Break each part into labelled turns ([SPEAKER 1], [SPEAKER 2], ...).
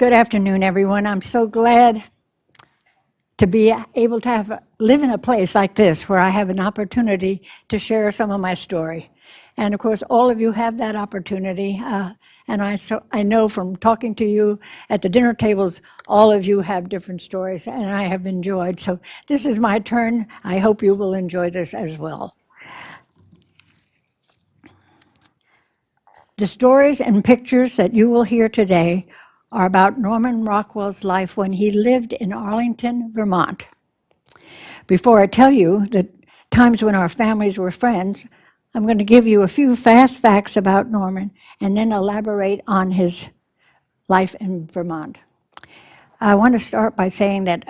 [SPEAKER 1] Good afternoon, everyone. I'm so glad to be able to live in a place like this where I have an opportunity to share some of my story. And of course, all of you have that opportunity. And I know from talking to you at the dinner tables, all of you have different stories, and I have enjoyed. So this is my turn. I hope you will enjoy this as well. The stories and pictures that you will hear today are about Norman Rockwell's life when he lived in Arlington, Vermont. Before I tell you the times when our families were friends, I'm going to give you a few fast facts about Norman and then elaborate on his life in Vermont. I want to start by saying that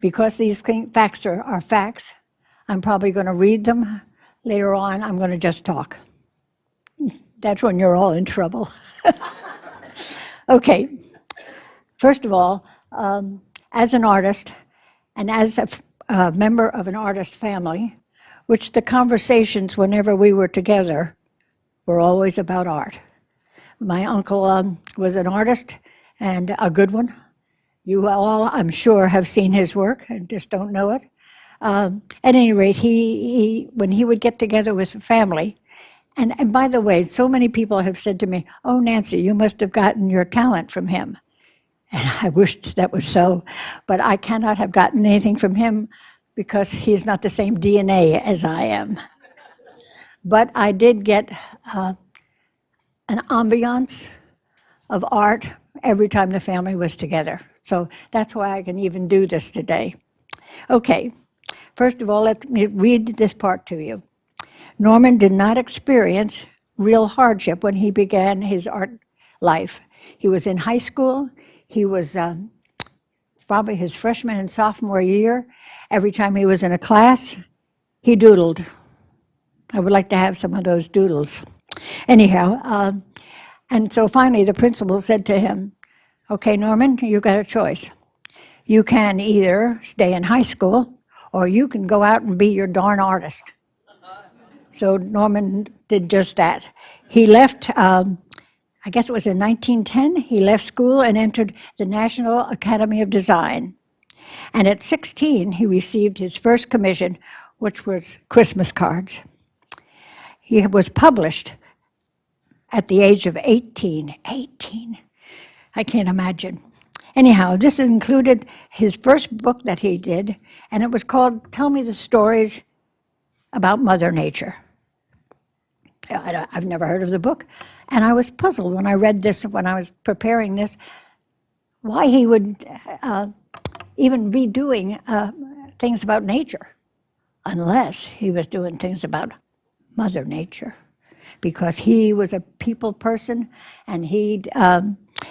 [SPEAKER 1] because these facts are facts, I'm probably going to read them. Later on, I'm going to just talk. That's when you're all in trouble. Okay, first of all, as an artist and as a member of an artist family, which the conversations whenever we were together were always about art. My uncle was an artist and a good one. You all, I'm sure, have seen his work and just don't know it. At any rate, he when he would get together with the family, and by the way, so many people have said to me, "Oh, Nancy, you must have gotten your talent from him." And I wished that was so, but I cannot have gotten anything from him because he's not the same DNA as I am. But I did get an ambiance of art every time the family was together. So that's why I can even do this today. Okay, first of all, let me read this part to you. Norman did not experience real hardship when he began his art life. He was in high school. He was probably his freshman and sophomore year. Every time he was in a class, he doodled. I would like to have some of those doodles. Anyhow, and so finally the principal said to him, "Okay, Norman, you've got a choice. You can either stay in high school or you can go out and be your darn artist." So Norman did just that. He left, I guess it was in 1910, he left school and entered the National Academy of Design. And at 16, he received his first commission, which was Christmas cards. He was published at the age of 18. 18. I can't imagine. Anyhow, this included his first book that he did, and it was called Tell Me the Stories About Mother Nature. I've never heard of the book, and I was puzzled when I read this, when I was preparing this, why he would even be doing things about nature, unless he was doing things about Mother Nature, because he was a people person, and he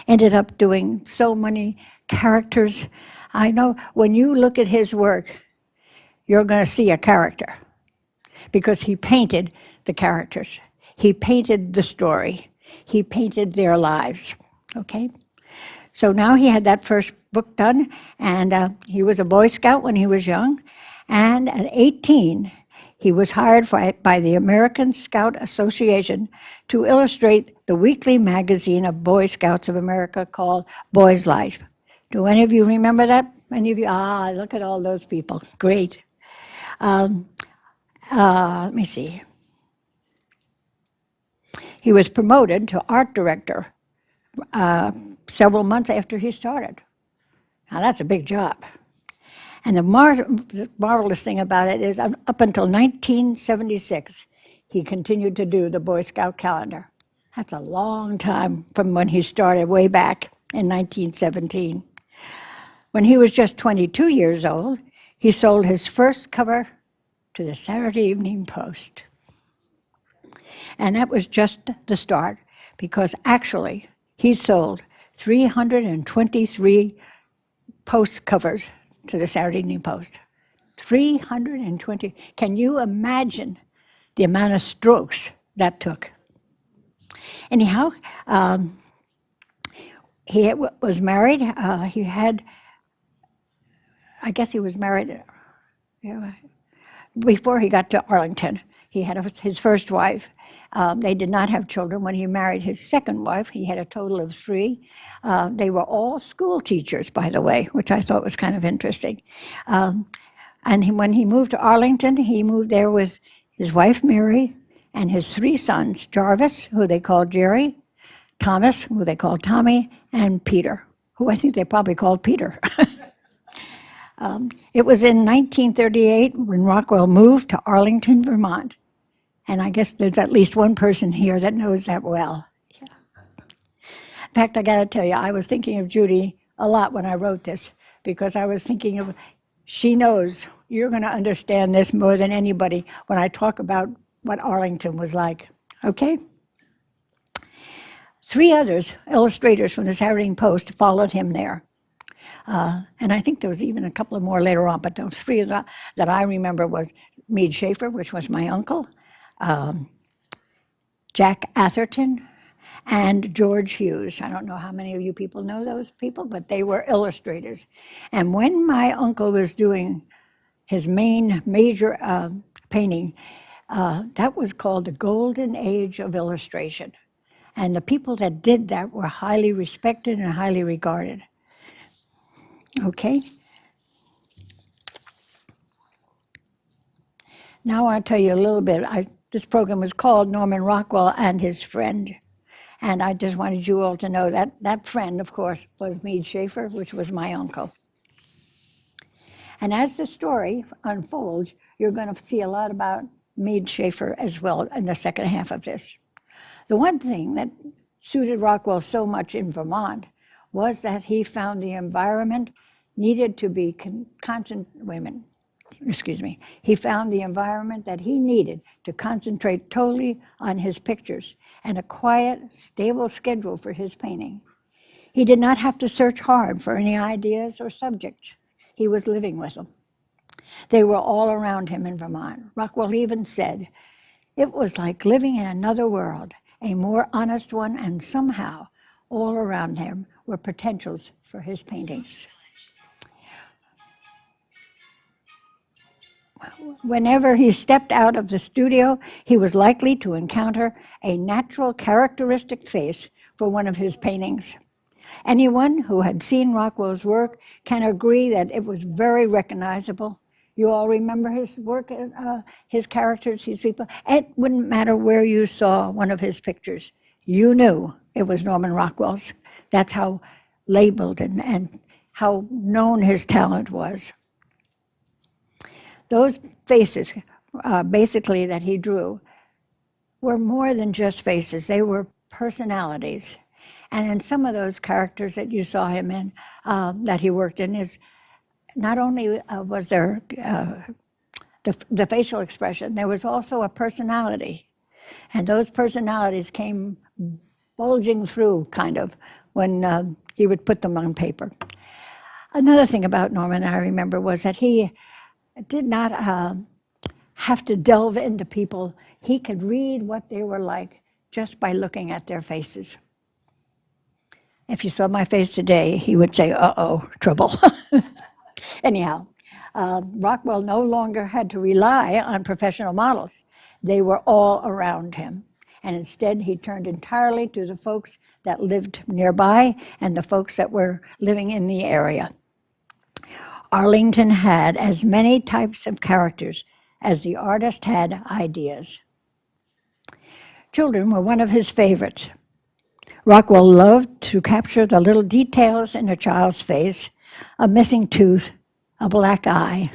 [SPEAKER 1] ended up doing so many characters. I know when you look at his work, you're going to see a character, because he painted the characters. He painted the story. He painted their lives, okay? So now he had that first book done, and he was a Boy Scout when he was young, and at 18, he was hired by the American Scout Association to illustrate the weekly magazine of Boy Scouts of America called Boy's Life. Do any of you remember that? Any of you? Look at all those people. Great. Let me see. He was promoted to art director several months after he started. Now that's a big job. And the marvelous thing about it is up until 1976, he continued to do the Boy Scout calendar. That's a long time from when he started way back in 1917. When he was just 22 years old, he sold his first cover to the Saturday Evening Post. And that was just the start, because actually he sold 323 post covers to the Saturday Evening Post. 320. Can you imagine the amount of strokes that took? Anyhow, he was married. He had, I guess he was married before he got to Arlington. He had his first wife. They did not have children. When he married his second wife, he had a total of 3. They were all school teachers, by the way, which I thought was kind of interesting. When he moved to Arlington, he moved there with his wife, Mary, and his 3 sons, Jarvis, who they called Jerry, Thomas, who they called Tommy, and Peter, who I think they probably called Peter. It was in 1938 when Rockwell moved to Arlington, Vermont. And I guess there's at least one person here that knows that well. Yeah. In fact, I got to tell you, I was thinking of Judy a lot when I wrote this, because I was thinking of, she knows, you're going to understand this more than anybody when I talk about what Arlington was like. Okay? 3 others, illustrators from the Saturday Post, followed him there. And I think there was even a couple of more later on, but those 3 that I remember was Meade Schaefer, which was my uncle, Jack Atherton, and George Hughes. I don't know how many of you people know those people, but they were illustrators. And when my uncle was doing his major painting, that was called the Golden Age of Illustration. And the people that did that were highly respected and highly regarded. Okay? Now I'll tell you a little bit. This program was called Norman Rockwell and His Friend. And I just wanted you all to know that that friend, of course, was Meade Schaefer, which was my uncle. And as the story unfolds, you're going to see a lot about Meade Schaefer as well in the second half of this. The one thing that suited Rockwell so much in Vermont was that he found the environment needed to be He found the environment that he needed to concentrate totally on his pictures and a quiet, stable schedule for his painting. He did not have to search hard for any ideas or subjects. He was living with them. They were all around him in Vermont. Rockwell even said, it was like living in another world, a more honest one, and somehow all around him were potentials for his paintings. Whenever he stepped out of the studio, he was likely to encounter a natural, characteristic face for one of his paintings. Anyone who had seen Rockwell's work can agree that it was very recognizable. You all remember his work, his characters, his people. It wouldn't matter where you saw one of his pictures. You knew it was Norman Rockwell's. That's how labeled and how known his talent was. Those faces, basically, that he drew were more than just faces. They were personalities. And in some of those characters that you saw him in, that he worked in, is not only was there the facial expression, there was also a personality. And those personalities came bulging through, kind of, when he would put them on paper. Another thing about Norman I remember was that he did not have to delve into people. He could read what they were like just by looking at their faces. If you saw my face today, he would say, uh-oh, trouble. Anyhow, Rockwell no longer had to rely on professional models. They were all around him. And instead, he turned entirely to the folks that lived nearby and the folks that were living in the area. Arlington had as many types of characters as the artist had ideas. Children were one of his favorites. Rockwell loved to capture the little details in a child's face, a missing tooth, a black eye.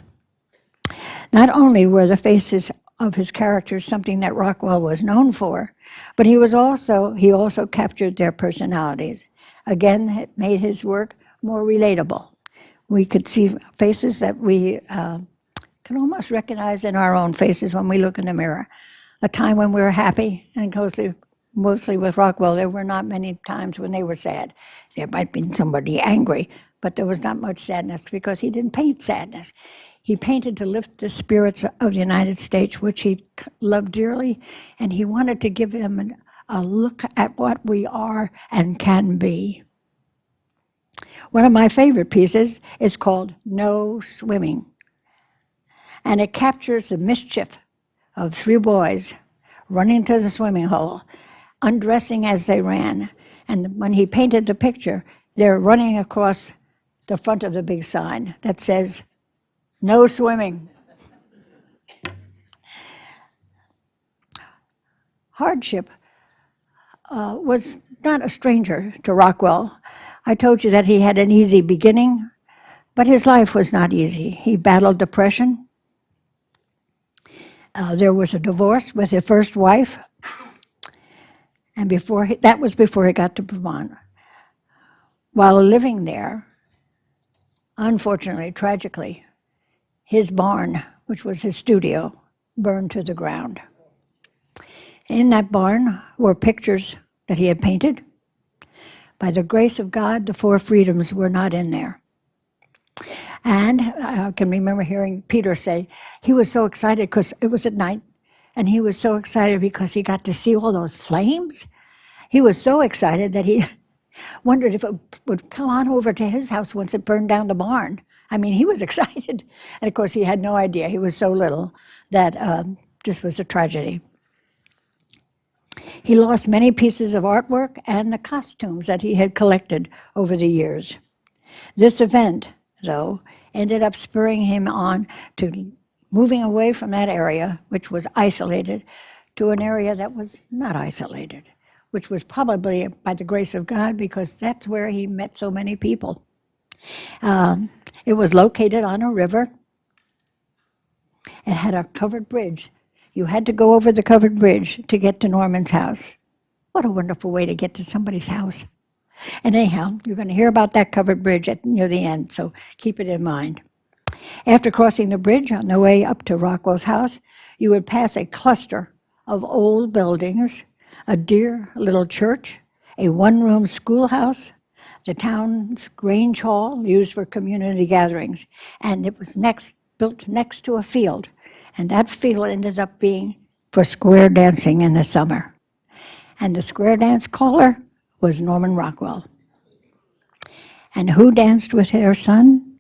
[SPEAKER 1] Not only were the faces of his characters something that Rockwell was known for, but he also captured their personalities. Again, it made his work more relatable. We could see faces that we can almost recognize in our own faces when we look in the mirror. A time when we were happy, and mostly with Rockwell, there were not many times when they were sad. There might be somebody angry, but there was not much sadness because he didn't paint sadness. He painted to lift the spirits of the United States, which he loved dearly, and he wanted to give them a look at what we are and can be. One of my favorite pieces is called No Swimming, and it captures the mischief of 3 boys running to the swimming hole, undressing as they ran. And when he painted the picture, they're running across the front of the big sign that says, "No swimming." Hardship was not a stranger to Rockwell. I told you that he had an easy beginning, but his life was not easy. He battled depression. There was a divorce with his first wife, and that was before he got to Vermont. While living there, unfortunately, tragically, his barn, which was his studio, burned to the ground. In that barn were pictures that he had painted. By the grace of God, the 4 freedoms were not in there. And I can remember hearing Peter say he was so excited because it was at night, and he was so excited because he got to see all those flames. He was so excited that he wondered if it would come on over to his house once it burned down the barn. I mean, he was excited. And of course, he had no idea. He was so little that this was a tragedy. He lost many pieces of artwork and the costumes that he had collected over the years. This event, though, ended up spurring him on to moving away from that area, which was isolated, to an area that was not isolated, which was probably by the grace of God, because that's where he met so many people. It was located on a river. It had a covered bridge. You had to go over the covered bridge to get to Norman's house. What a wonderful way to get to somebody's house. And anyhow, you're going to hear about that covered bridge near the end, so keep it in mind. After crossing the bridge on the way up to Rockwell's house, you would pass a cluster of old buildings, a dear little church, a one-room schoolhouse, the town's Grange Hall, used for community gatherings, and it was built next to a field, and that field ended up being for square dancing in the summer. And the square dance caller was Norman Rockwell. And who danced with her son?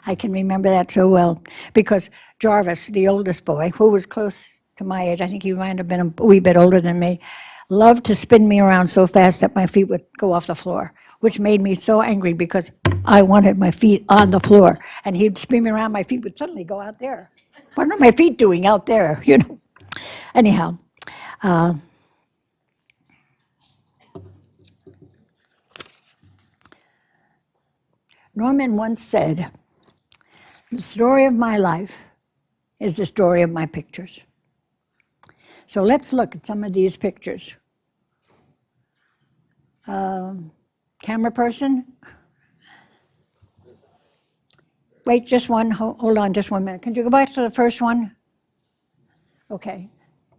[SPEAKER 1] I can remember that so well, because Jarvis, the oldest boy, who was close to my age, I think he might have been a wee bit older than me, loved to spin me around so fast that my feet would go off the floor, which made me so angry because I wanted my feet on the floor. And he'd spin me around, my feet would suddenly go out there. What are my feet doing out there, you know? Anyhow, Norman once said, "The story of my life is the story of my pictures." So let's look at some of these pictures. Camera person? Wait, just one, hold on just 1 minute. Can you go back to the first one? Okay.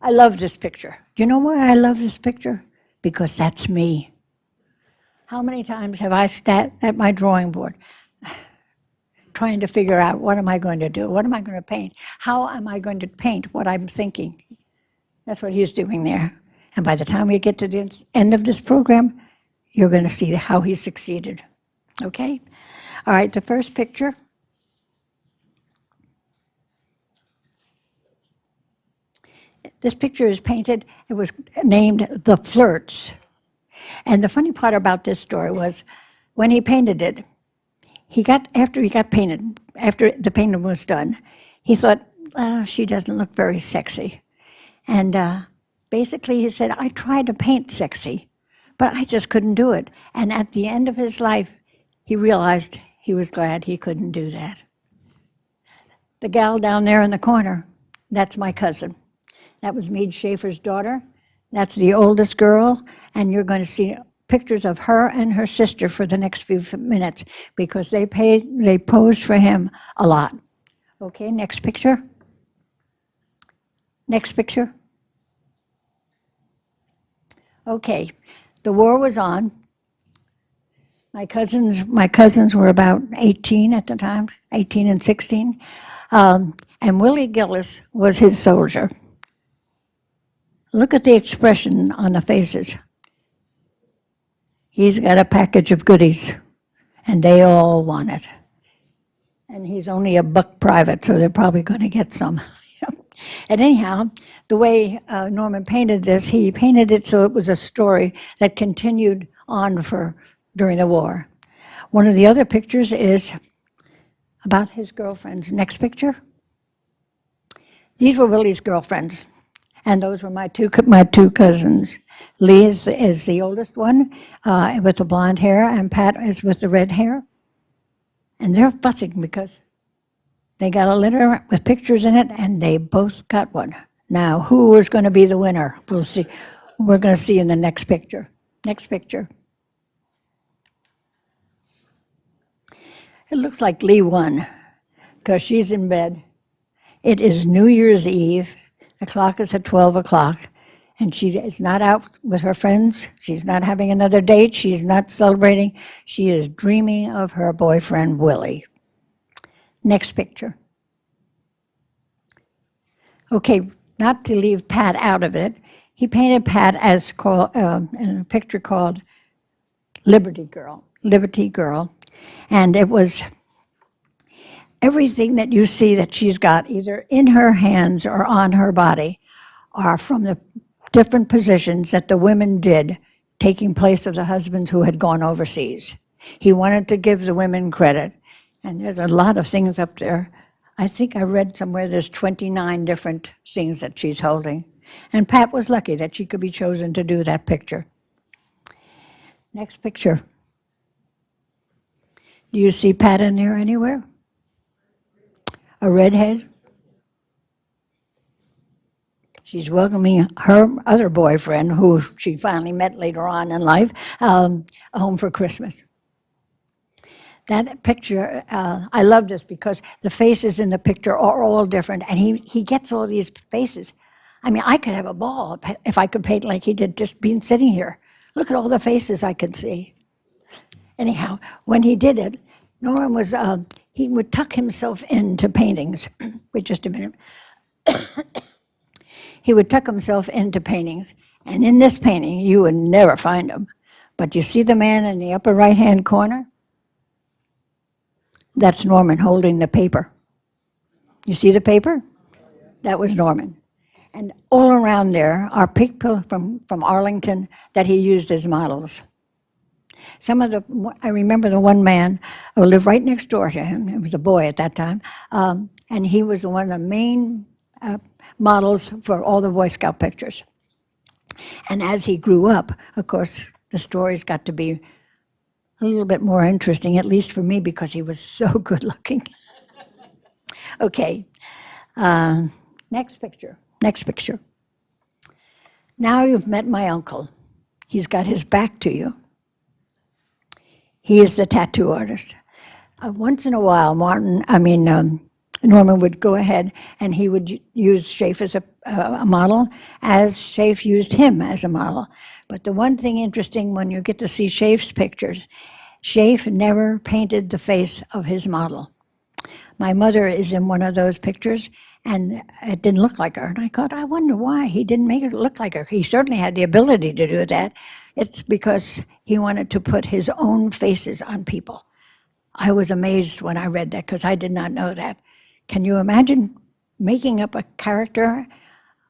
[SPEAKER 1] I love this picture. Do you know why I love this picture? Because that's me. How many times have I sat at my drawing board trying to figure out, what am I going to do? What am I going to paint? How am I going to paint what I'm thinking? That's what he's doing there. And by the time we get to the end of this program, you're going to see how he succeeded. Okay? All right, the first picture. This picture is painted, it was named The Flirts. And the funny part about this story was, when he painted it, after the painting was done, he thought, she doesn't look very sexy. And basically he said, I tried to paint sexy, but I just couldn't do it. And at the end of his life, he realized he was glad he couldn't do that. The gal down there in the corner, that's my cousin. That was Meade Schaefer's daughter. That's the oldest girl, and you're going to see pictures of her and her sister for the next few minutes, because they posed for him a lot. Okay, next picture. Next picture. Okay, the war was on. My cousins were about 18 at the time, 18 and 16, and Willie Gillis was his soldier. Look at the expression on the faces. He's got a package of goodies, and they all want it. And he's only a buck private, so they're probably going to get some. And anyhow, the way Norman painted this, he painted it so it was a story that continued on for during the war. One of the other pictures is about his girlfriends. Next picture. These were Willie's girlfriends, and those were my two cousins. Lee is the oldest one with the blonde hair, and Pat is with the red hair. And they're fussing because they got a letter with pictures in it, and they both got one. Now, who is going to be the winner? We'll see. We're going to see in the next picture. Next picture. It looks like Lee won because she's in bed. It is New Year's Eve. The clock is at 12 o'clock, and she is not out with her friends. She's not having another date. She's not celebrating. She is dreaming of her boyfriend, Willie. Next picture. Okay, not to leave Pat out of it, he painted Pat as in a picture called Liberty Girl. Liberty Girl. And it was everything that you see that she's got either in her hands or on her body are from the different positions that the women did, taking place of the husbands who had gone overseas. He wanted to give the women credit. And there's a lot of things up there. I think I read somewhere there's 29 different things that she's holding. And Pat was lucky that she could be chosen to do that picture. Next picture. Do you see Pat in there anywhere? A redhead? She's welcoming her other boyfriend, who she finally met later on in life, home for Christmas. That picture, I love this because the faces in the picture are all different, and he gets all these faces. I mean, I could have a ball if I could paint like he did just being sitting here. Look at all the faces I could see. Anyhow, when he did it, Norman was, he would tuck himself into paintings. Wait just a minute. He would tuck himself into paintings, and in this painting, you would never find him. But you see the man in the upper right-hand corner? That's Norman holding the paper. You see the paper? That was Norman. And all around there are people from Arlington that he used as models. I remember the one man who lived right next door to him. It was a boy at that time. And he was one of the main models for all the Boy Scout pictures. And as he grew up, of course, the stories got to be a little bit more interesting, at least for me, because he was so good looking. Okay, next picture. Now you've met my uncle. He's got his back to you. He is the tattoo artist. Once in a while, Norman would go ahead and he would use Schaeff as a model, as Schaeff used him as a model. But the one thing interesting when you get to see Schaeff's pictures, Schaeff never painted the face of his model. My mother is in one of those pictures, and it didn't look like her. And I thought, I wonder why he didn't make it look like her. He certainly had the ability to do that. It's because he wanted to put his own faces on people. I was amazed when I read that because I did not know that. Can you imagine making up a character,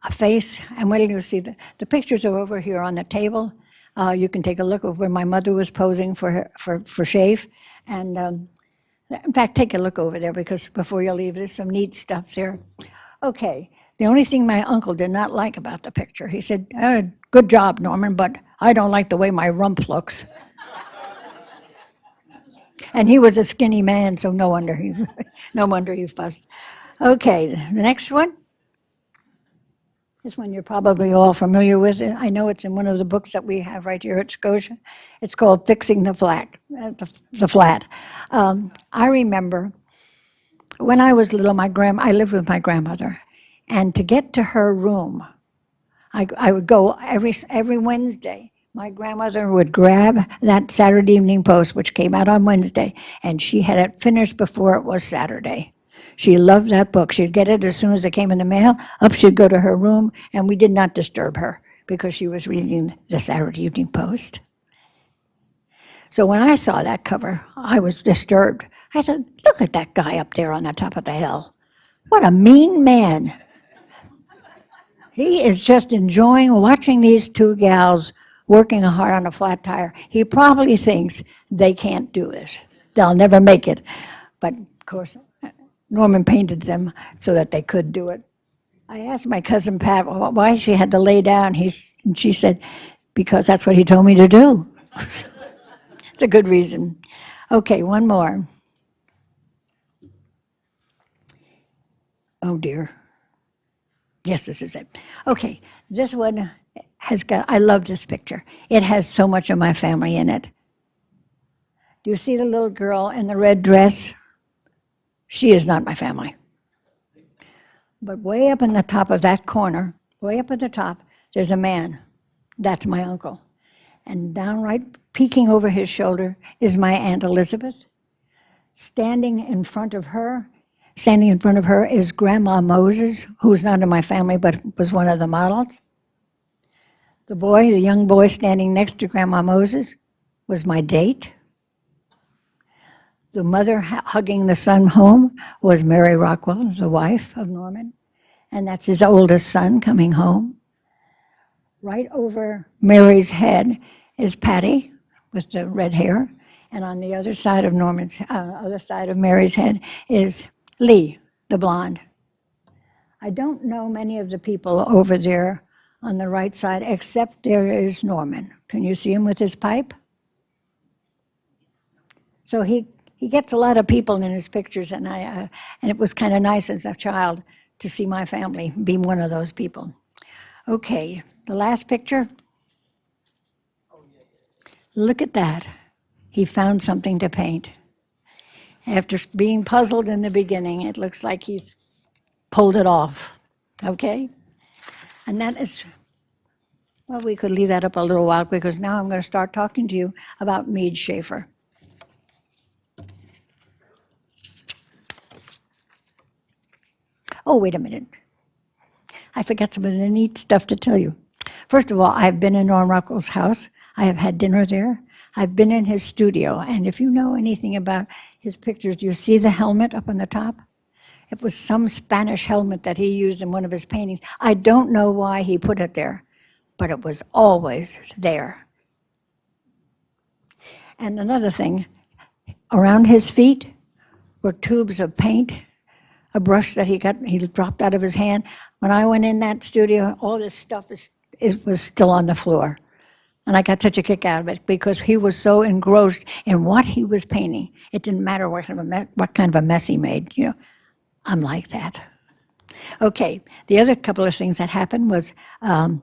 [SPEAKER 1] a face? And wait till you see the pictures are over here on the table. You can take a look of where my mother was posing for Schaeff. And in fact, take a look over there because before you leave, there's some neat stuff there. Okay, the only thing my uncle did not like about the picture, he said, good job, Norman, but I don't like the way my rump looks. And he was a skinny man, so no wonder he fussed. Okay, the next one. This one you're probably all familiar with. I know it's in one of the books that we have right here at Scotia. It's called Fixing the Flat. I remember when I was little, I lived with my grandmother, and to get to her room, I would go every Wednesday. My grandmother would grab that Saturday Evening Post, which came out on Wednesday, and she had it finished before it was Saturday. She loved that book. She'd get it as soon as it came in the mail. Up she'd go to her room, and we did not disturb her because she was reading the Saturday Evening Post. So when I saw that cover, I was disturbed. I said, look at that guy up there on the top of the hill. What a mean man. He is just enjoying watching these two gals working hard on a flat tire. He probably thinks they can't do this. They'll never make it. But of course, Norman painted them so that they could do it. I asked my cousin Pat why she had to lay down. And she said, because that's what he told me to do. It's a good reason. Okay, one more. Oh dear. Yes, this is it. Okay, this one has got, I love this picture. It has so much of my family in it. Do you see the little girl in the red dress? She is not my family. But way up in the top of that corner, way up at the top, there's a man. That's my uncle. And downright peeking over his shoulder is my Aunt Elizabeth. Standing in front of her is Grandma Moses, who's not in my family but was one of the models. The young boy standing next to Grandma Moses was my date. The mother hugging the son home was Mary Rockwell, the wife of Norman, and that's his oldest son coming home. Right over Mary's head is Patty with the red hair, and on the other side of Mary's head is Lee, the blonde. I don't know many of the people over there on the right side, except there is Norman. Can you see him with his pipe? So he gets a lot of people in his pictures, and it was kind of nice as a child to see my family be one of those people. Okay, the last picture. Look at that. He found something to paint. After being puzzled in the beginning, it looks like he's pulled it off, okay? And that is, well, we could leave that up a little while because now I'm going to start talking to you about Meade Schaefer. Oh, wait a minute. I forgot some of the neat stuff to tell you. First of all, I've been in Norm Rockwell's house. I have had dinner there. I've been in his studio, and if you know anything about his pictures, do you see the helmet up on the top? It was some Spanish helmet that he used in one of his paintings. I don't know why he put it there, but it was always there. And another thing, around his feet were tubes of paint, a brush that he dropped out of his hand. When I went in that studio, all this stuff was still on the floor. And I got such a kick out of it because he was so engrossed in what he was painting. It didn't matter what kind of a mess he made. You know, I'm like that. Okay, the other couple of things that happened was my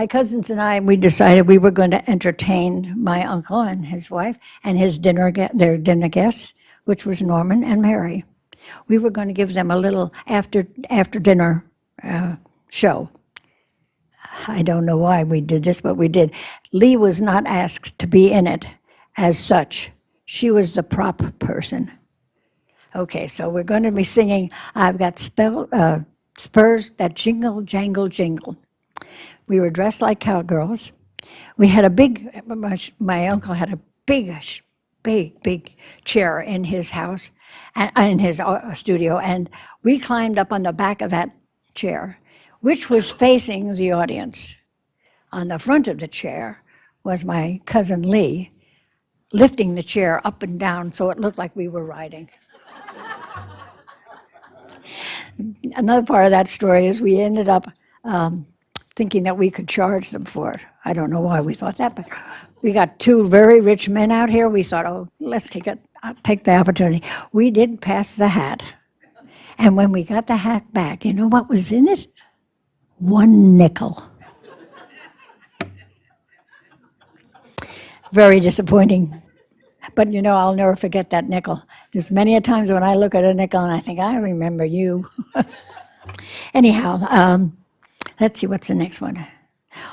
[SPEAKER 1] cousins and we decided we were going to entertain my uncle and his wife and their dinner guests, which was Norman and Mary. We were going to give them a little after dinner show. I don't know why we did this, but we did. Lee was not asked to be in it as such. She was the prop person. Okay, so we're going to be singing, I've got spurs that jingle, jangle, jingle. We were dressed like cowgirls. We had my uncle had a big chair in his house, in his studio, and we climbed up on the back of that chair, which was facing the audience. On the front of the chair was my cousin Lee, lifting the chair up and down so it looked like we were riding. Another part of that story is we ended up thinking that we could charge them for it. I don't know why we thought that, but we got two very rich men out here. We thought, oh, let's take the opportunity. We did pass the hat. And when we got the hat back, you know what was in it? 1 nickel. Very disappointing. But you know, I'll never forget that nickel. There's many a times when I look at a nickel and I think, I remember you. Anyhow, let's see, what's the next one?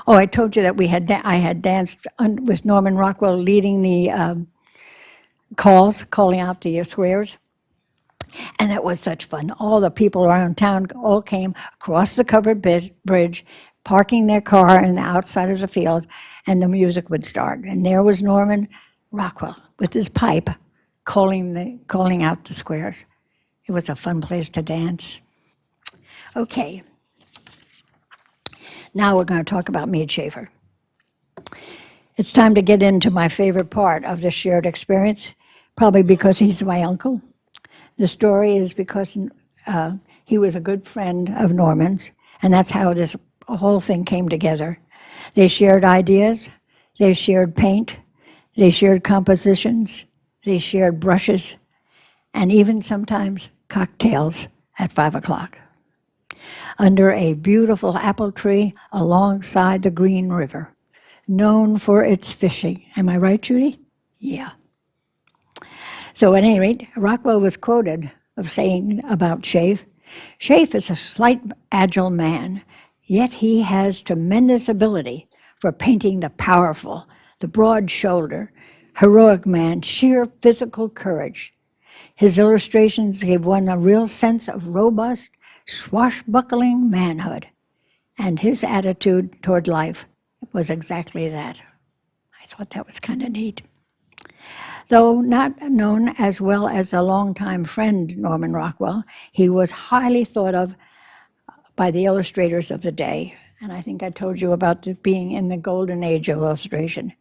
[SPEAKER 1] Oh, I told you that I had danced with Norman Rockwell leading the calling out the squares. And it was such fun. All the people around town all came across the covered bridge, parking their car on the outside of the field, and the music would start. And there was Norman Rockwell with his pipe calling out the squares. It was a fun place to dance. Okay, now we're going to talk about Mead Schaefer. It's time to get into my favorite part of this shared experience, probably because he's my uncle. The story is because he was a good friend of Norman's, and that's how this whole thing came together. They shared ideas, they shared paint, they shared compositions, they shared brushes, and even sometimes cocktails at 5 o'clock under a beautiful apple tree alongside the Green River, known for its fishing. Am I right, Judy? Yeah. So at any rate, Rockwell was quoted of saying about Schaefer, "Schaefer is a slight, agile man, yet he has tremendous ability for painting the powerful, the broad-shouldered, heroic man, sheer physical courage. His illustrations gave one a real sense of robust, swashbuckling manhood, and his attitude toward life was exactly that." I thought that was kind of neat. Though not known as well as a longtime friend, Norman Rockwell, he was highly thought of by the illustrators of the day. And I think I told you about being in the golden age of illustration.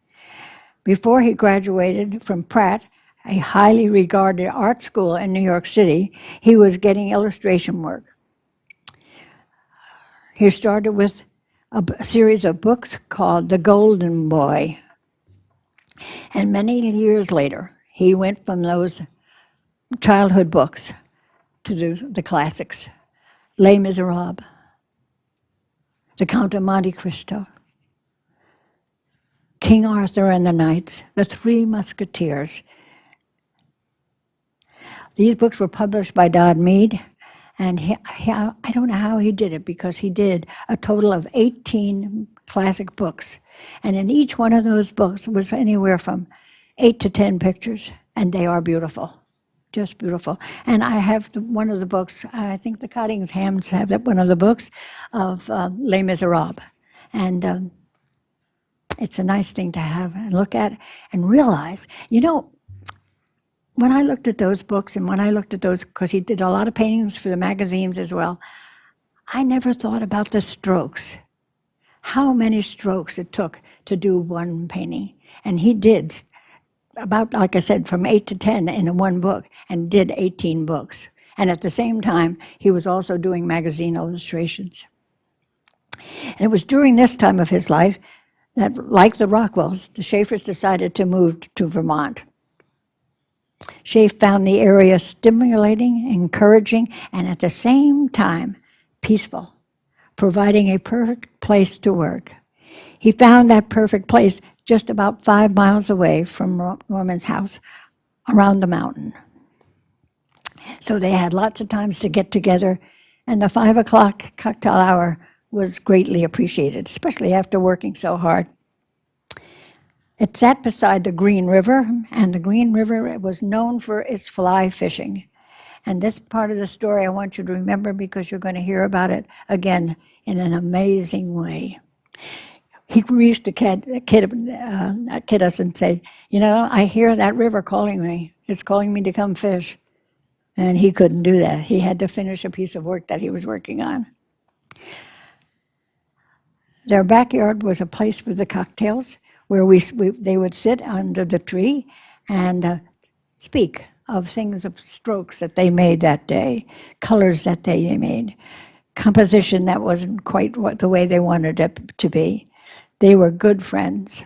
[SPEAKER 1] Before he graduated from Pratt, a highly regarded art school in New York City, he was getting illustration work. He started with a series of books called The Golden Boy. And many years later, he went from those childhood books to the classics, Les Miserables, The Count of Monte Cristo, King Arthur and the Knights, The Three Musketeers. These books were published by Dodd Mead, and I don't know how he did it, because he did a total of 18 classic books. And in each one of those books was anywhere from 8 to 10 pictures, and they are beautiful, just beautiful. And I have one of the books, I think the Cottinghams have one of the books of Les Miserables. And it's a nice thing to have and look at and realize, when I looked at those books and when I looked at those, because he did a lot of paintings for the magazines as well, I never thought about the strokes. How many strokes it took to do one painting. And he did about, like I said, from 8 to 10 in one book, and did 18 books. And at the same time, he was also doing magazine illustrations. And it was during this time of his life that, like the Rockwells, the Schaefers decided to move to Vermont. Schaefer found the area stimulating, encouraging, and at the same time, peaceful, providing a perfect place to work. He found that perfect place just about 5 miles away from Norman's house, around the mountain. So they had lots of times to get together, and the 5 o'clock cocktail hour was greatly appreciated, especially after working so hard. It sat beside the Green River, and the Green River was known for its fly fishing. And this part of the story I want you to remember, because you're going to hear about it again in an amazing way. He used to kid us and say, I hear that river calling me. It's calling me to come fish. And he couldn't do that. He had to finish a piece of work that he was working on. Their backyard was a place for the cocktails, where they would sit under the tree and speak of things, of strokes that they made that day, colors that they made, composition that wasn't quite the way they wanted it to be. They were good friends.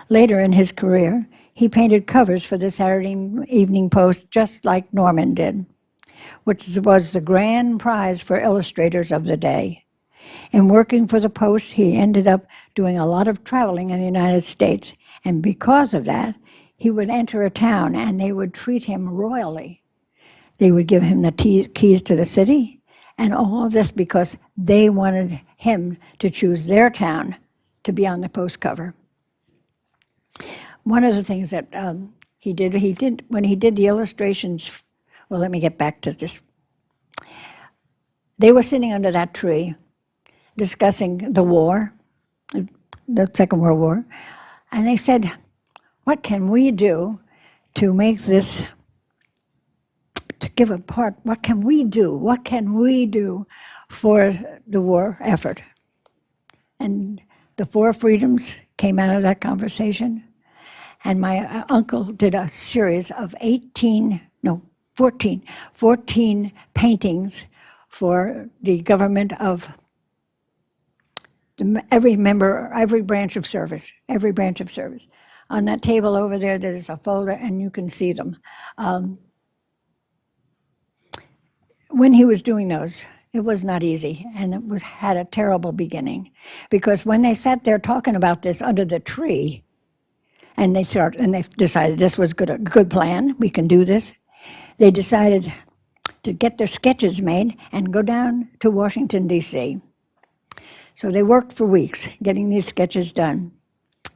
[SPEAKER 1] Later in his career, he painted covers for the Saturday Evening Post, just like Norman did, which was the grand prize for illustrators of the day. In working for the Post, he ended up doing a lot of traveling in the United States, and because of that, he would enter a town and they would treat him royally. They would give him the keys to the city, and all of this because they wanted him to choose their town to be on the Post cover. One of the things that he did when he did the illustrations, well, let me get back to this. They were sitting under that tree discussing the war, the Second World War, and they said, what can we do to make this, to give a part, what can we do? What can we do for the war effort? And the four freedoms came out of that conversation. And my uncle did a series of 14 paintings for the government of every branch of service. On that table over there's a folder, and you can see them. When he was doing those, it was not easy, and had a terrible beginning, because when they sat there talking about this under the tree, and they decided this was a good plan, we can do this. They decided to get their sketches made and go down to Washington, D.C. So they worked for weeks getting these sketches done.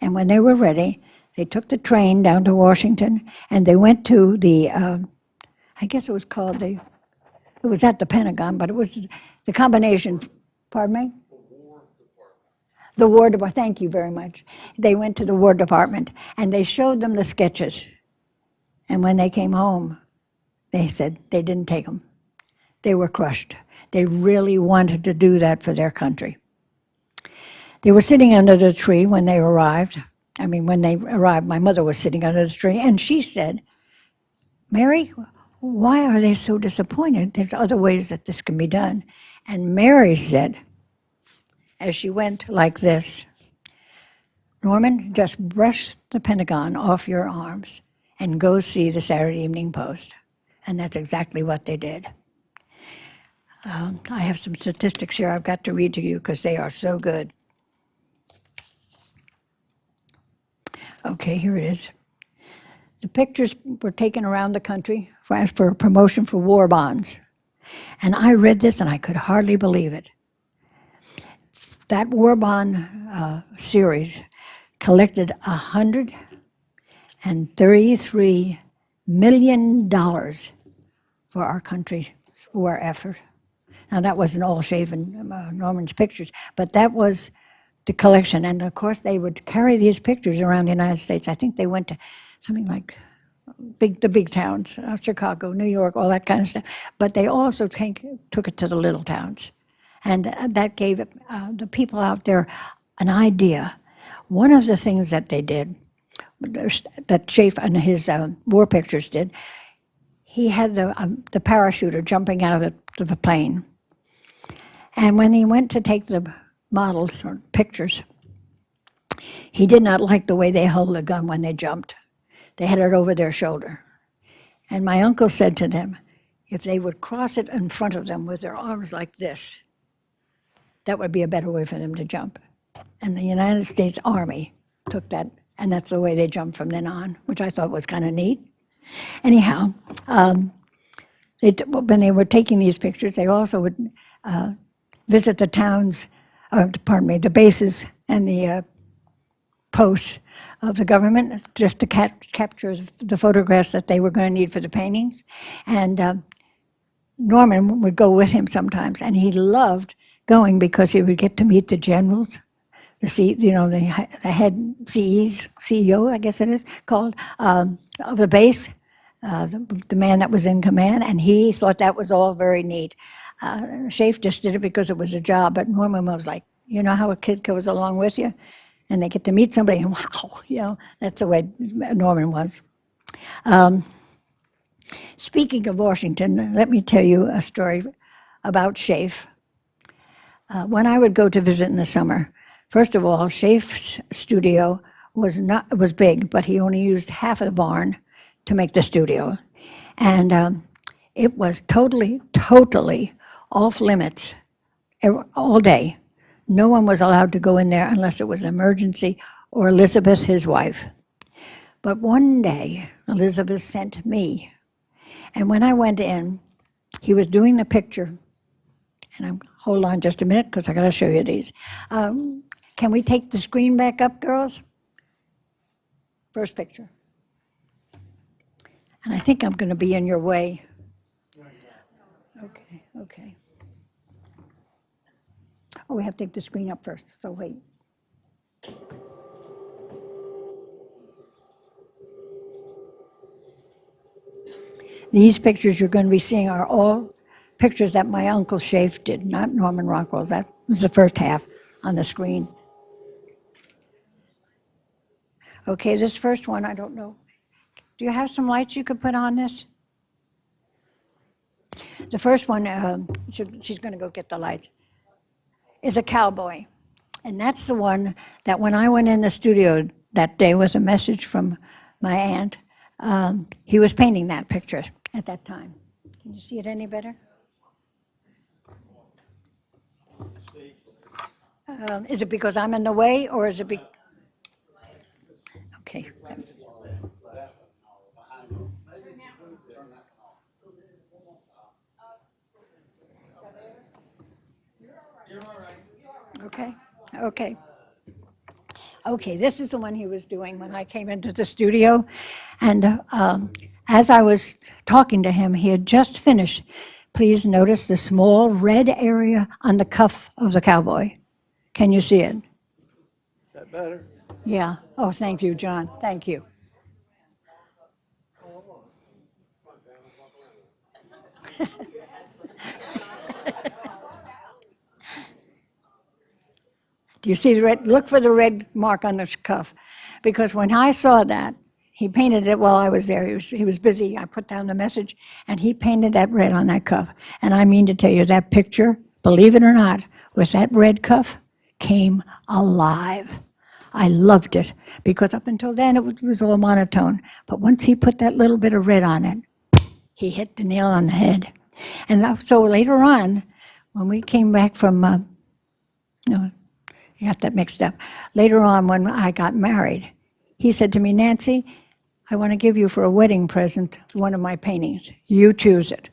[SPEAKER 1] And when they were ready, they took the train down to Washington, and they went to the, I guess it was called it was at the Pentagon, but it was the combination, pardon me? The War Department, thank you very much. They went to the War Department, and they showed them the sketches. And when they came home, they said they didn't take them. They were crushed. They really wanted to do that for their country. They were sitting under the tree when they arrived. My mother was sitting under the tree, and she said, "Mary, why are they so disappointed? There's other ways that this can be done." And Mary said, as she went like this, "Norman, just brush the Pentagon off your arms and go see the Saturday Evening Post." And that's exactly what they did. I have some statistics here I've got to read to you because they are so good. Okay, here it is. The pictures were taken around the country for a promotion for war bonds. And I read this and I could hardly believe it. That war bond series collected $133 million for our country's war effort. Now, that wasn't all shaven Norman's pictures, but that was the collection. And of course, they would carry these pictures around the United States. I think they went to something like the big towns, Chicago, New York, all that kind of stuff. But they also took it to the little towns. And that gave the people out there an idea. One of the things that they did, that Schaefer and his war pictures did, he had the parachuter jumping out of the plane. And when he went to take the models or pictures, he did not like the way they held the gun when they jumped. They had it over their shoulder. And my uncle said to them, if they would cross it in front of them with their arms like this, that would be a better way for them to jump. And the United States Army took that, and that's the way they jumped from then on, which I thought was kind of neat. Anyhow, when they were taking these pictures, they also would visit the towns, the bases and the posts of the government just to capture the photographs that they were going to need for the paintings. And Norman would go with him sometimes, and he loved going because he would get to meet the generals, the head CEO, I guess it is called, of the base, the man that was in command, and he thought that was all very neat. Schaefer just did it because it was a job, but Norman was like, you know how a kid goes along with you? And they get to meet somebody, and wow, that's the way Norman was. Speaking of Washington, let me tell you a story about Schaefer. When I would go to visit in the summer, first of all, Schaef's studio was big, but he only used half of the barn to make the studio. And it was totally off limits all day. No one was allowed to go in there unless it was an emergency, or Elizabeth, his wife. But one day, Elizabeth sent me. And when I went in, he was doing the picture. And hold on just a minute, because I got to show you these. Can we take the screen back up, girls? First picture. And I think I'm going to be in your way. Okay. Oh, we have to take the screen up first, so wait. These pictures you're going to be seeing are all pictures that my uncle Schaaf did, not Norman Rockwell. That was the first half on the screen. Okay, this first one, I don't know. Do you have some lights you could put on this? The first one, she's going to go get the lights, is a cowboy. And that's the one that when I went in the studio that day with a message from my aunt, he was painting that picture at that time. Can you see it any better? Is it because I'm in the way, or is it okay. Okay, okay. Okay, this is the one he was doing when I came into the studio. And as I was talking to him, he had just finished. Please notice the small red area on the cuff of the cowboy. Can you see it?
[SPEAKER 2] Is that better?
[SPEAKER 1] Yeah. Oh, thank you, John. Thank you. Do you see the red? Look for the red mark on the cuff. Because when I saw that, he painted it while I was there. He was busy. I put down the message, and he painted that red on that cuff. And I mean to tell you, that picture, believe it or not, with that red cuff, came alive. I loved it, because up until then it was all monotone. But once he put that little bit of red on it, he hit the nail on the head. And so later on, when we came back from, no, I got that mixed up. Later on, when I got married, he said to me, Nancy, I want to give you for a wedding present one of my paintings. You choose it.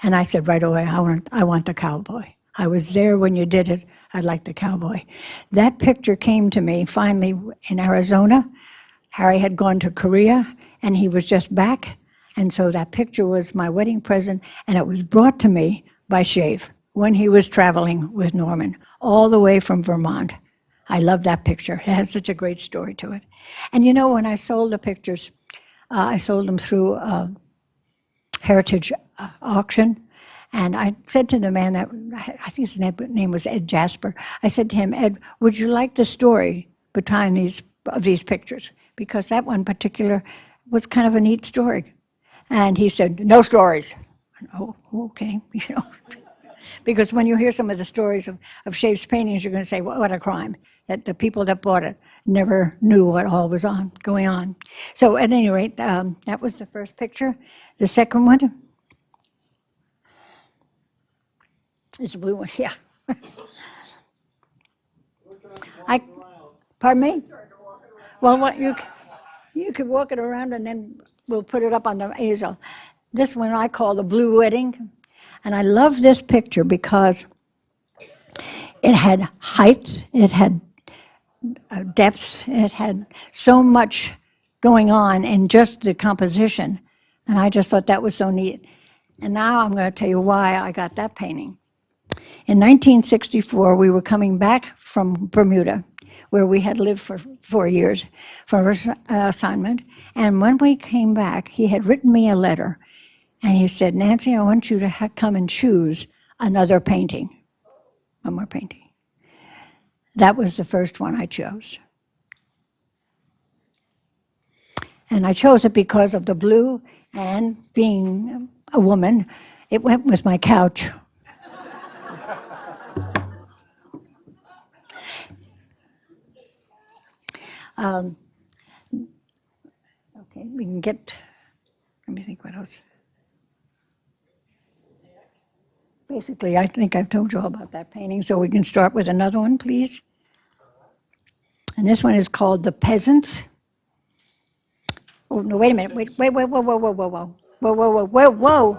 [SPEAKER 1] And I said right away, I want the cowboy. I was there when you did it. I'd like the cowboy. That picture came to me finally in Arizona. Harry had gone to Korea, and he was just back. And so that picture was my wedding present, and it was brought to me by Schaaf when he was traveling with Norman, all the way from Vermont. I love that picture. It has such a great story to it. And you know, when I sold the pictures, I sold them through a heritage auction. And I said to the man that, I think his name was Ed Jasper, I said to him, Ed, would you like the story behind these pictures? Because that one particular was kind of a neat story. And he said, no stories. Oh, okay, you know. Because when you hear some of the stories of Schaaf's paintings, you're going to say, what a crime, that the people that bought it never knew what all was going on. So at any rate, that was the first picture. The second one is the blue one, yeah. Pardon me? Well, you could walk it around, and then we'll put it up on the easel. This one I call the Blue Wedding. And I love this picture because it had height, it had depth, it had so much going on in just the composition. And I just thought that was so neat. And now I'm going to tell you why I got that painting. In 1964, we were coming back from Bermuda, where we had lived for 4 years for assignment. And when we came back, he had written me a letter. And he said, Nancy, I want you to come and choose another painting, one more painting. That was the first one I chose. And I chose it because of the blue, and being a woman, it went with my couch. Okay, we can get, let me think what else. Basically, I think I've told you all about that painting, so we can start with another one, please. And this one is called The Peasants. Oh, no, wait a minute. Wait, whoa, whoa, whoa, whoa, whoa, whoa. Whoa, whoa, whoa, whoa, whoa.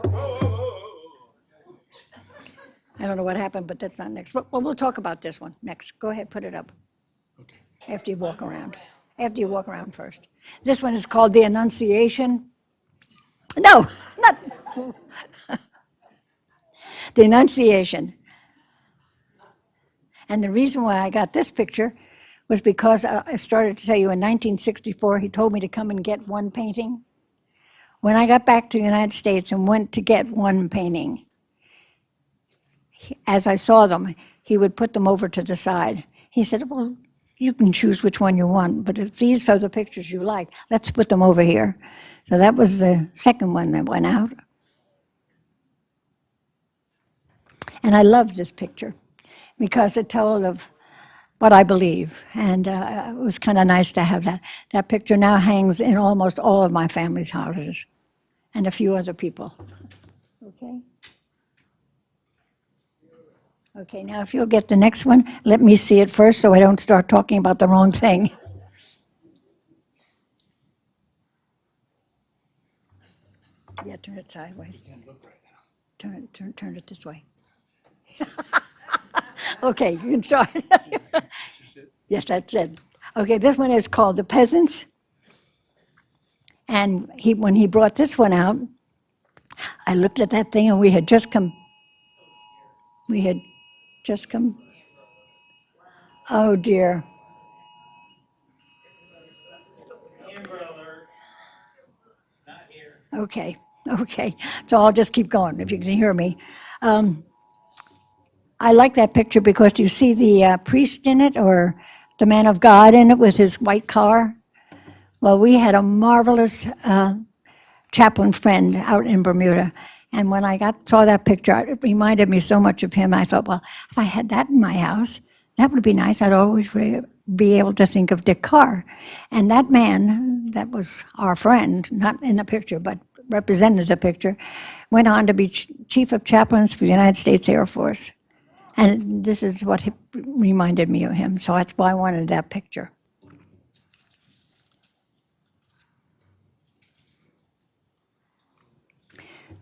[SPEAKER 1] I don't know what happened, but that's not next. Well, we'll talk about this one next. Go ahead, put it up. Okay. After you walk around. After you walk around first. This one is called The Annunciation. No, not... The Annunciation. And the reason why I got this picture was because I started to tell you in 1964, he told me to come and get one painting. When I got back to the United States and went to get one painting, as I saw them, he would put them over to the side. He said, well, you can choose which one you want, but if these are the pictures you like, let's put them over here. So that was the second one that went out. And I love this picture because it told of what I believe. And it was kind of nice to have that. That picture now hangs in almost all of my family's houses and a few other people. Okay? Okay, now if you'll get the next one, let me see it first so I don't start talking about the wrong thing. Yeah, turn it sideways. Turn it this way. Okay, you can start. Yes, that's it. Okay, this one is called The Peasants. And when he brought this one out, I looked at that thing and we had just come. Oh dear. Okay. So I'll just keep going if you can hear me. I like that picture because you see the priest in it or the man of God in it with his white collar. Well, we had a marvelous chaplain friend out in Bermuda. And when I saw that picture, it reminded me so much of him. I thought, well, if I had that in my house, that would be nice. I'd always be able to think of Dick Carr. And that man, that was our friend, not in the picture, but represented the picture, went on to be chief of chaplains for the United States Air Force. And this is what reminded me of him. So that's why I wanted that picture.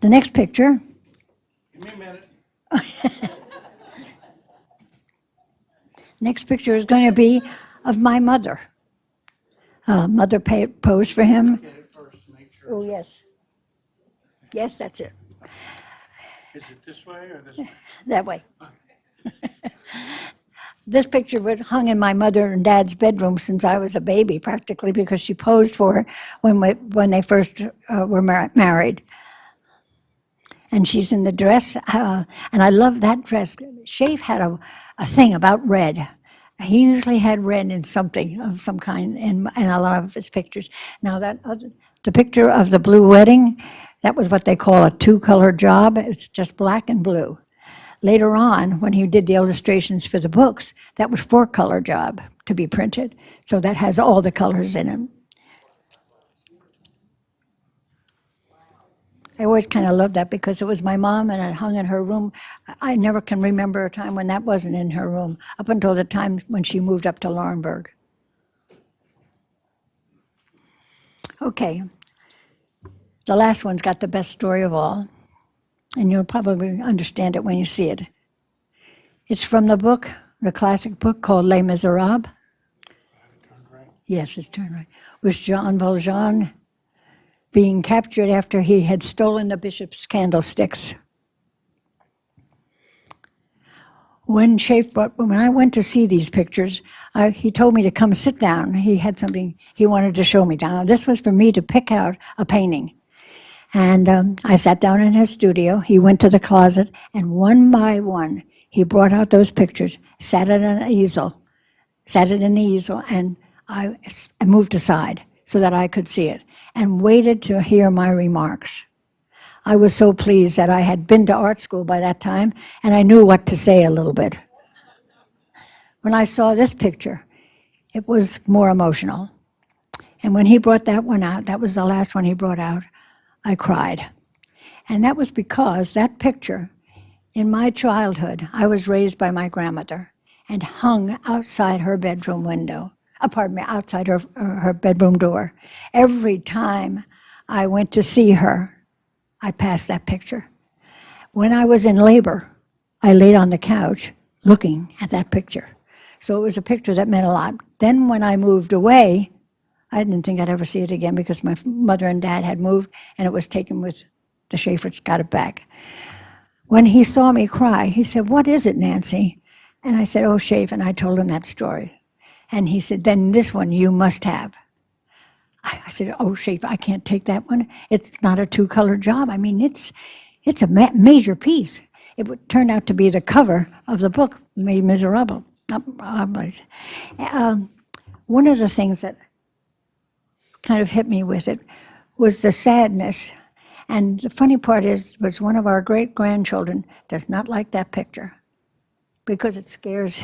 [SPEAKER 1] The next picture.
[SPEAKER 2] Give me a minute.
[SPEAKER 1] Next picture is going to be of my mother. Mother posed for him.
[SPEAKER 2] Get it first to make sure.
[SPEAKER 1] Oh, yes. Yes, that's it.
[SPEAKER 2] Is it this way or this way?
[SPEAKER 1] That way. This picture was hung in my mother and dad's bedroom since I was a baby, practically, because she posed for it when they first were married. And she's in the dress, and I love that dress. Schaaf had a thing about red. He usually had red in something of some kind in a lot of his pictures. Now the picture of the blue wedding, that was what they call a two-color job. It's just black and blue. Later on, when he did the illustrations for the books, that was four-color job to be printed. So that has all the colors in it. I always kind of loved that because it was my mom and it hung in her room. I never can remember a time when that wasn't in her room, up until the time when she moved up to Laurinburg. Okay. The last one's got the best story of all, and you'll probably understand it when you see it. It's from the book, the classic book called Les Miserables.
[SPEAKER 2] Right.
[SPEAKER 1] Yes, it's turned right. With Jean Valjean being captured after he had stolen the bishop's candlesticks. When I went to see these pictures, he told me to come sit down. He had something he wanted to show me. Now, this was for me to pick out a painting. And I sat down in his studio. He went to the closet, and one by one, he brought out those pictures, sat it in the easel, and I moved aside so that I could see it, and waited to hear my remarks. I was so pleased that I had been to art school by that time, and I knew what to say a little bit. When I saw this picture, it was more emotional. And when he brought that one out, that was the last one he brought out, I cried. And that was because that picture, in my childhood, I was raised by my grandmother and hung outside her bedroom window. Outside her bedroom door. Every time I went to see her, I passed that picture. When I was in labor, I laid on the couch looking at that picture. So it was a picture that meant a lot. Then when I moved away, I didn't think I'd ever see it again because my mother and dad had moved and it was taken with the Schaefers, got it back. When he saw me cry, he said, "What is it, Nancy?" And I said, "Oh, Schaaf," and I told him that story. And he said, "Then this one you must have." I said, oh, Shafe, I can't take that one. It's not a two-color job. I mean, it's a major piece. It would turn out to be the cover of the book, Les Miserables. One of the things that kind of hit me with it was the sadness. And the funny part was one of our great-grandchildren does not like that picture because it scares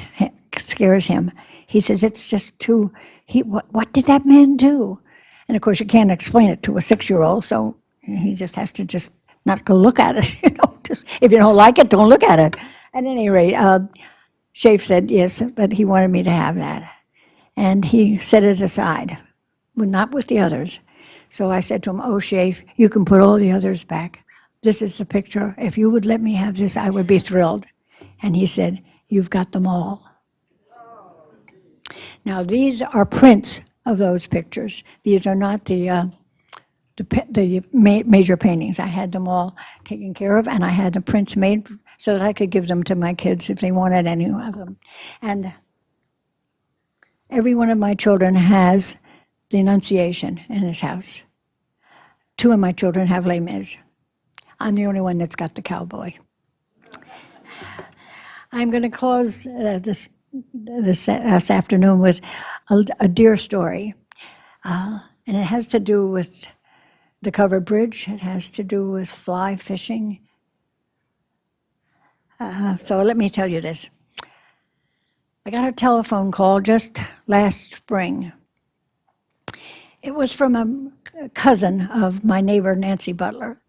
[SPEAKER 1] him. He says, it's just too, what did that man do? And of course, you can't explain it to a 6-year-old, so he just has to just not go look at it. Just, if you don't like it, don't look at it. At any rate, Shafe said yes, but he wanted me to have that. And he set it aside, but not with the others. So I said to him, oh, Shafe, you can put all the others back. This is the picture. If you would let me have this, I would be thrilled. And he said, you've got them all. Now, these are prints of those pictures. These are not the major paintings. I had them all taken care of, and I had the prints made so that I could give them to my kids if they wanted any of them. And every one of my children has the Annunciation in his house. 2 of my children have Les Mis. I'm the only one that's got the cowboy. I'm going to close this afternoon with a deer story. And it has to do with the covered bridge. It has to do with fly fishing. So let me tell you this. I got a telephone call just last spring. It was from a cousin of my neighbor, Nancy Butler.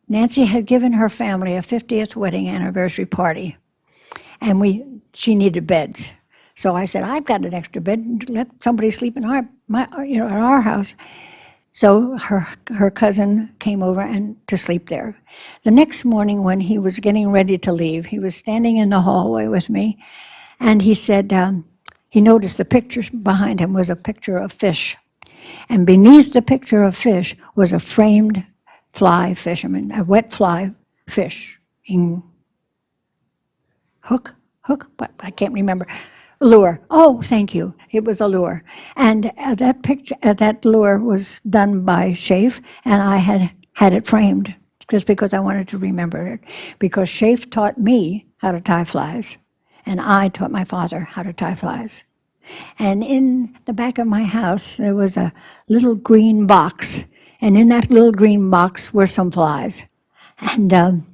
[SPEAKER 1] Nancy had given her family a 50th wedding anniversary party, and she needed beds. So I said, I've got an extra bed. Let somebody sleep in at our house. So her cousin came over to sleep there. The next morning when he was getting ready to leave, he was standing in the hallway with me, and he said he noticed the picture behind him was a picture of fish. And beneath the picture of fish was a framed fly fisherman, a wet fly fish. Hook, but I can't remember. Lure. Oh, thank you. It was a lure. And that lure was done by Shafe, and I had it framed just because I wanted to remember it. Because Shafe taught me how to tie flies, and I taught my father how to tie flies. And in the back of my house, there was a little green box, and in that little green box were some flies. And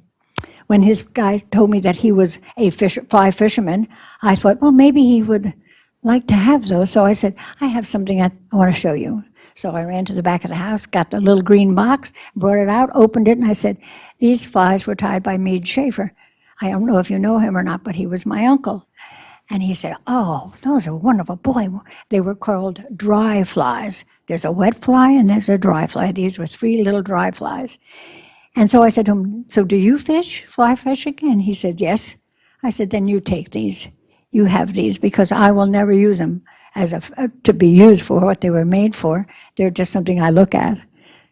[SPEAKER 1] when his guy told me that he was a fly fisherman, I thought, well, maybe he would like to have those. So I said, I have something I want to show you. So I ran to the back of the house, got the little green box, brought it out, opened it, and I said, these flies were tied by Meade Schaefer. I don't know if you know him or not, but he was my uncle. And he said, oh, those are wonderful. Boy, they were called dry flies. There's a wet fly and there's a dry fly. These were 3 little dry flies. And so I said to him, so do you fly fishing? And he said, yes. I said, then you take these. You have these because I will never use them to be used for what they were made for. They're just something I look at.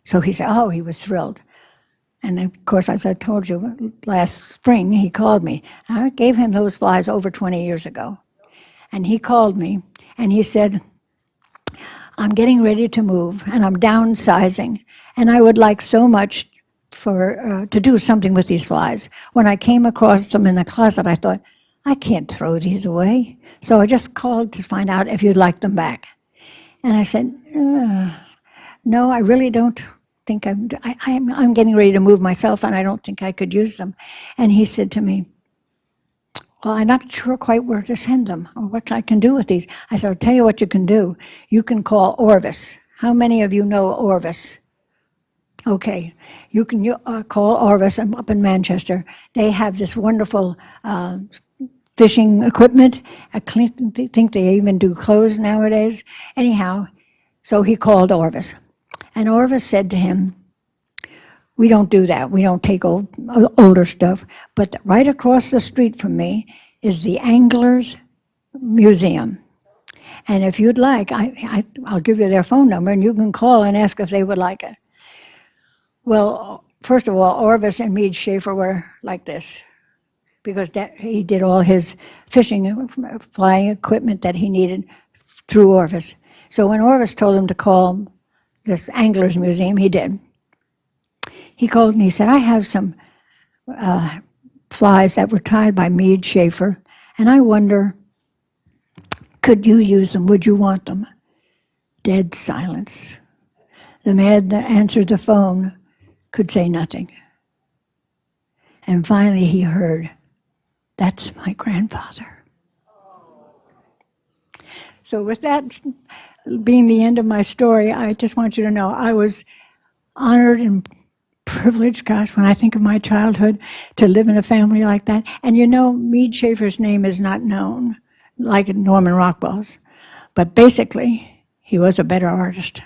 [SPEAKER 1] So he said, oh, he was thrilled. And of course, as I told you, last spring he called me. I gave him those flies over 20 years ago. And he called me and he said, I'm getting ready to move and I'm downsizing. And I would like so much to do something with these flies. When I came across them in the closet, I thought, I can't throw these away. So I just called to find out if you'd like them back. And I said, no, I really don't think I'm getting ready to move myself, and I don't think I could use them. And he said to me, well, I'm not sure quite where to send them or what I can do with these. I said, I'll tell you what you can do. You can call Orvis. How many of you know Orvis? Okay, you can call Orvis up in Manchester. They have this wonderful fishing equipment. I think they even do clothes nowadays. Anyhow, so he called Orvis. And Orvis said to him, we don't do that. We don't take older stuff. But right across the street from me is the Anglers Museum. And if you'd like, I'll give you their phone number, and you can call and ask if they would like it. Well, first of all, Orvis and Meade Schaefer were like this, because he did all his fishing, flying equipment that he needed through Orvis. So when Orvis told him to call this Anglers Museum. He did. He called and he said, I have some flies that were tied by Mead Schaefer, and I wonder, could you use them? Would you want them? Dead silence. The man that answered the phone could say nothing. And finally he heard, that's my grandfather. So with that being the end of my story, I just want you to know I was honored and privileged, gosh, when I think of my childhood, to live in a family like that. And you know, Mead Schaefer's name is not known like Norman Rockwell's, but basically, he was a better artist.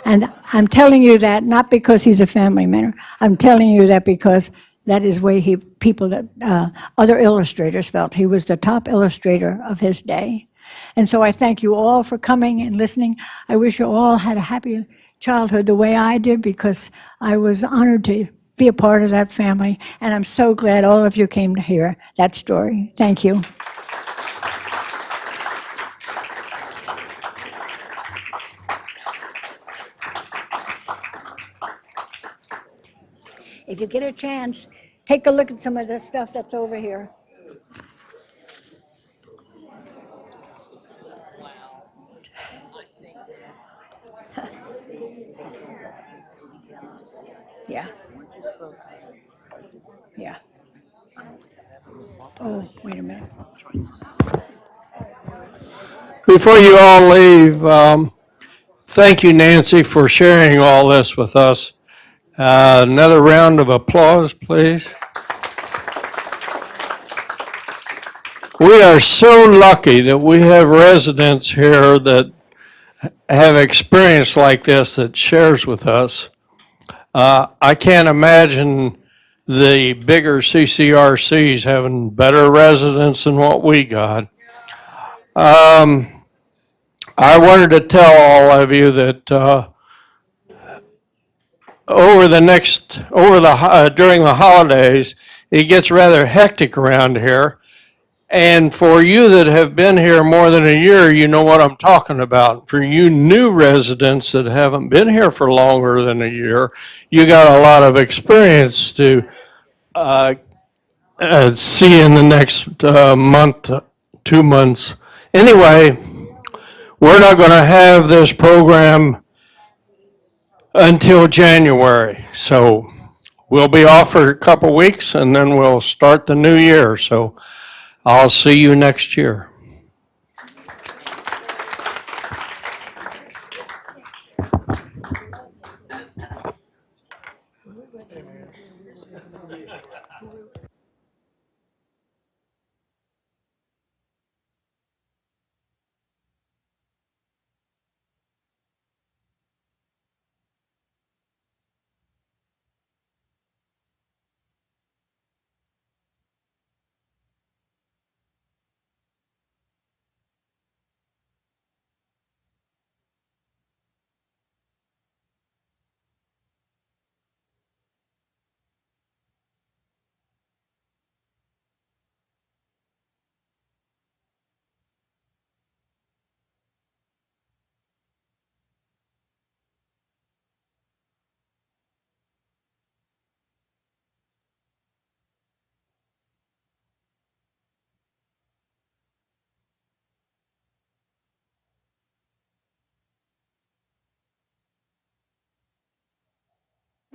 [SPEAKER 1] And I'm telling you that not because he's a family man. I'm telling you that because that is way other illustrators felt. He was the top illustrator of his day. And so I thank you all for coming and listening. I wish you all had a happy childhood the way I did, because I was honored to be a part of that family. And I'm so glad all of you came to hear that story. Thank you. If you get a chance, take a look at some of the stuff that's over here. Yeah. Yeah. Oh, wait a minute.
[SPEAKER 3] Before you all leave, thank you, Nancy, for sharing all this with us. Another round of applause, please. We are so lucky that we have residents here that have experience like this that shares with us. I can't imagine the bigger CCRCs having better residents than what we got. I wanted to tell all of you that during the holidays, it gets rather hectic around here. And for you that have been here more than a year, you know what I'm talking about. For you new residents that haven't been here for longer than a year, you got a lot of experience to see in the next month, 2 months. Anyway, we're not going to have this program until January. So we'll be off for a couple weeks and then we'll start the new year. So I'll see you next year.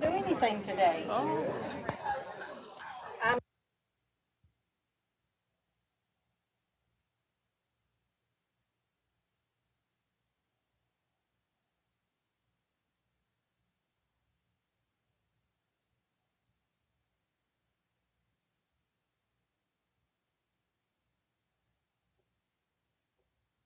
[SPEAKER 1] Do anything today.